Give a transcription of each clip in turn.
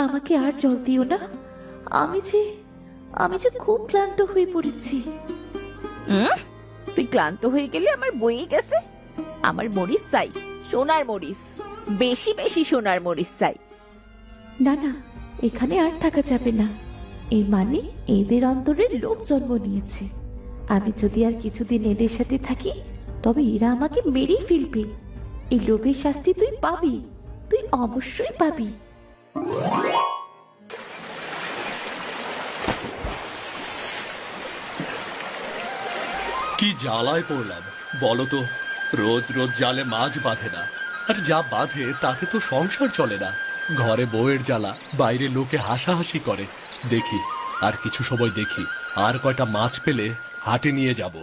আমাকে আর জল দিও না। আমি যে আমি যে খুব ক্লান্ত হয়ে পড়েছি। তুই ক্লান্ত হয়ে গেলে আমার বয়ে গেছে। আমার মরিচ চাই, সোনার মরিচ, বেশি বেশি সোনার মরিচ চাই। না না, এখানে আর থাকা যাবে না। এই মানে এদের অন্তরে লোভ জন্ম নিয়েছে। আমি যদি আর কিছুদিন এদের সাথে থাকি তবে এরা আমাকে মেরেই ফেলবে। এই লোভের শাস্তি তুই পাবি, তুই অবশ্যই পাবি। কি জ্বালায় পড়লাম বলো তো। রোজ রোজ জালে মাছ বাঁধে না, আর যা বাঁধে তাতে তো সংসার চলে না। ঘরে বউয়ের জ্বালা, বাইরে লোকে হাসাহাসি করে। দেখি আর কিছু সময় দেখি, আর কয়টা মাছ পেলে হাটে নিয়ে যাব।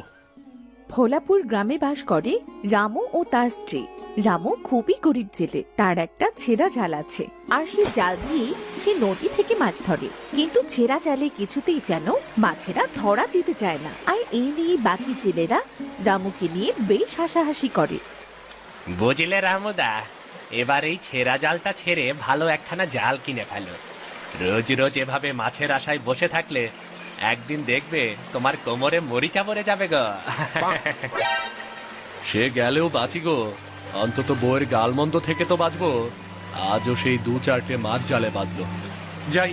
ভোলাপুর গ্রামে বাস করে রামু ও তার স্ত্রী। রামু খুবই গরিব জেলে, তার একটা ছেঁড়া জাল আছে, আর সেই জাল দিয়েই সে নদী থেকে মাছ ধরে। কিন্তু ছেঁড়া জালে কিছুতেই যেন মাছেরা ধরা দিতে চায় না, আর এই নিয়ে বাকি জেলেরা রামুকে নিয়ে বেশ হাসাহাসি করে। বুঝলে রামুদা, এবার এই ছেঁড়া জালটা ছেড়ে ভালো একখানা জাল কিনে ফেলো। রোজ রোজ এভাবে মাছের আশায় বসে থাকলে একদিন দেখবে তোমার কোমরে মরিচা পড়ে যাবে গো। সে গেলেও বাঁচি গো, অন্তত বউয়ের গালমন্দ থেকে তো বাঁচবো। আজও সেই 2-4টে মাছ জালে বাঁধলো। যাই,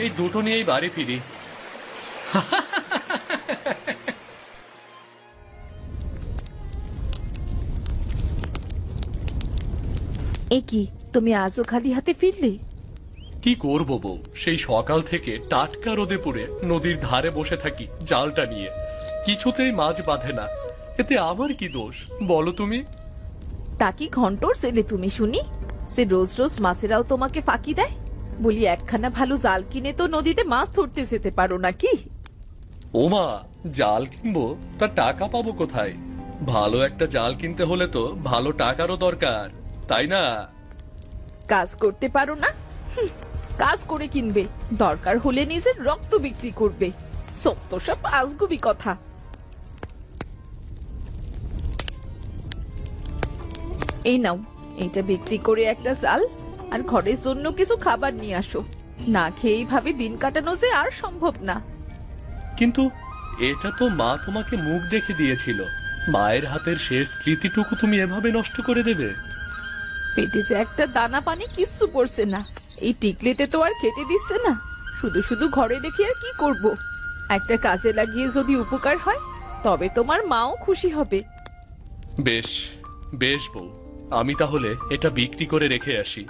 এই দুটো নিয়েই বাড়ি ফিরি। এ কি, তুমি আজও খালি হাতে ফিরলে? কি করব বউ, সেই সকাল থেকে টাটকা রোদে পুড়ে নদীর ধারে বসে থাকি জালটা নিয়ে। কিছুতেই মাছ বাঁধে না, এতে আমার কি দোষ বলো তুমি? তা কি ঘন্টর ছেলে তুমি শুনি? সে রোজ রোজ মাছেরাও তোমাকে ফাঁকি দেয়? বলি একখানা ভালো জাল কিনে তো নদীতে মাছ ধরতে যেতে পারো নাকি? ওমা, জাল কিনবো, তা টাকা পাবো কোথায়? ভালো একটা জাল কিনতে হলে তো ভালো টাকারও দরকার, তাই না? কাজ করতে পারো না? কাজ করে কিনবে, দরকার হলে নিজের রক্ত বিক্রি করবে। সত্য সব আজগুবি কথা। এই নাও, এটা বিক্রি করে একটা জাল আর ঘরের জন্য কিছু খাবার নিয়ে আসো। না খেয়ে এইভাবে দিন কাটানো যে আর সম্ভব না। কিন্তু এটা তো মা তোমাকে মুখ দেখে দিয়েছিল। মায়ের হাতের শেষ স্মৃতিটুকু তুমি এভাবে নষ্ট করে দেবে? পেটে যে একটা দানা পানি কিচ্ছু পড়ছে না, এই টিকলিতে তো আর খেতে দিচ্ছে না। শুধু শুধু ঘরে রেখে আর কি করব? একটা কাজে লাগিয়ে যদি উপকার হয় তবে তোমার মাও খুশি হবে। বেশ বেশ বউ, আমি তাহলে এটা বিক্রি করে রেখে আসি।